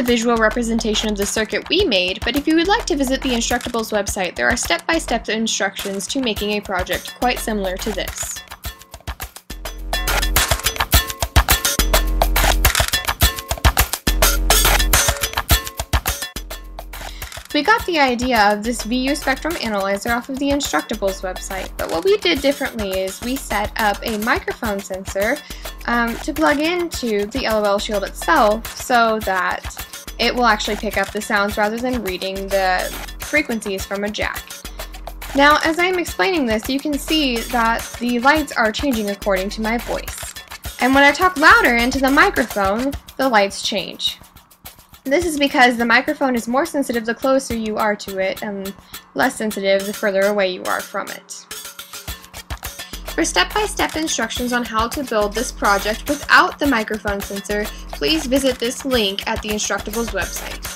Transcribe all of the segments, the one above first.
a visual representation of the circuit we made, but if you would like to visit the Instructables website, there are step-by-step instructions to making a project quite similar to this. We got the idea of this VU spectrum analyzer off of the Instructables website, but what we did differently is we set up a microphone sensor to plug into the LOL shield itself so that it will actually pick up the sounds rather than reading the frequencies from a jack. Now, as I'm explaining this, you can see that the lights are changing according to my voice. And when I talk louder into the microphone, the lights change. This is because the microphone is more sensitive the closer you are to it, and less sensitive the further away you are from it. For step-by-step instructions on how to build this project without the microphone sensor, please visit this link at the Instructables website.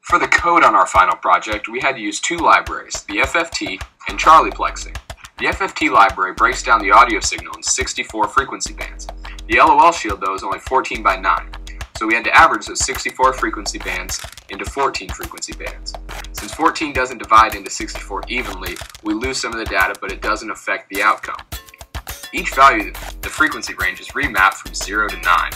For the code on our final project, we had to use two libraries, the FFT and Charlieplexing. The FFT library breaks down the audio signal in 64 frequency bands. The LOL shield, though, is only 14 by 9, so we had to average those 64 frequency bands into 14 frequency bands. Since 14 doesn't divide into 64 evenly, we lose some of the data, but it doesn't affect the outcome. Each value, the frequency range, is remapped from 0 to 9.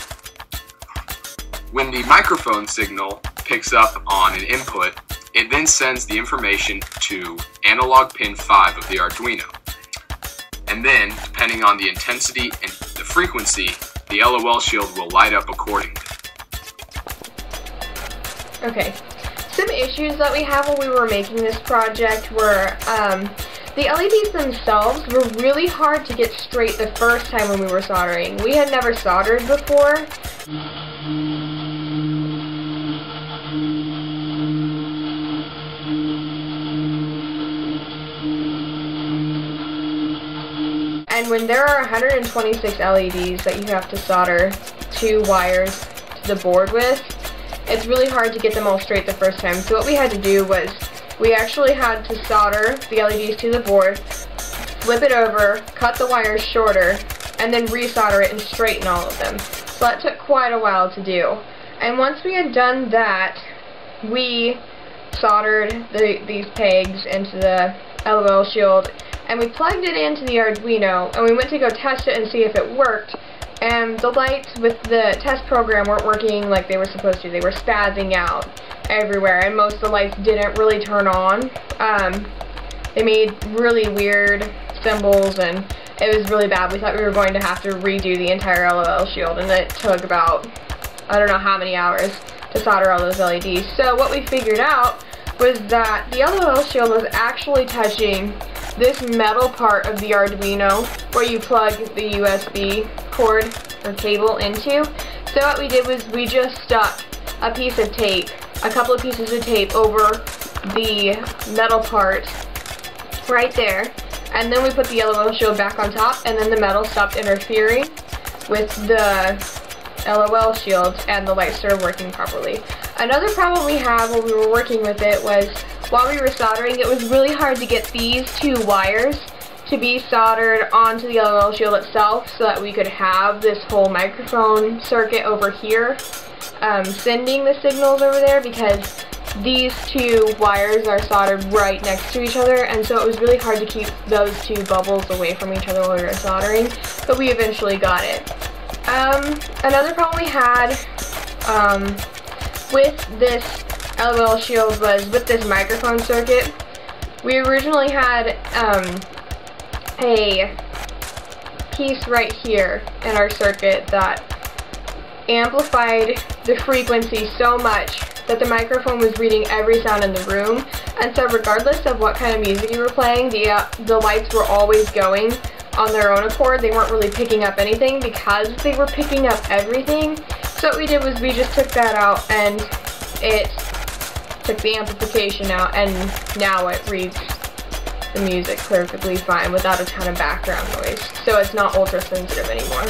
When the microphone signal picks up on an input, it then sends the information to analog pin 5 of the Arduino. And then, depending on the intensity and the frequency, the LOL shield will light up accordingly. Okay, some issues that we had when we were making this project were the LEDs themselves were really hard to get straight the first time when we were soldering. We had never soldered before. And when there are 126 LEDs that you have to solder 2 wires to the board with, it's really hard to get them all straight the first time. So what we had to do was we actually had to solder the LEDs to the board, flip it over, cut the wires shorter, and then resolder it and straighten all of them. So that took quite a while to do. And once we had done that, we soldered these pegs into the LOL shield, and we plugged it into the Arduino, and we went to go test it and see if it worked, and the lights with the test program weren't working like they were supposed to. They were spazzing out everywhere, and most of the lights didn't really turn on. They made really weird symbols, and it was really bad. We thought we were going to have to redo the entire LOL shield, and it took about, I don't know how many hours to solder all those LEDs. So what we figured out was that the LOL shield was actually touching this metal part of the Arduino where you plug the USB cord or cable into. So what we did was we just stuck a piece of tape, a couple of pieces of tape over the metal part right there, and then we put the LOL shield back on top, and then the metal stopped interfering with the LOL shield, and the lights started working properly. Another problem we had when we were working with it was while we were soldering, it was really hard to get these 2 wires to be soldered onto the LOL shield itself so that we could have this whole microphone circuit over here sending the signals over there, because these 2 wires are soldered right next to each other, and so it was really hard to keep those 2 bubbles away from each other while we were soldering, but we eventually got it. Another problem we had with this LOL shield was with this microphone circuit. We originally had a piece right here in our circuit that amplified the frequency so much that the microphone was reading every sound in the room, and so regardless of what kind of music you were playing, the lights were always going on their own accord. They weren't really picking up anything because they were picking up everything. So what we did was we just took that out, and it took the amplification out, and now it reads the music perfectly fine without a ton of background noise, so it's not ultra sensitive anymore.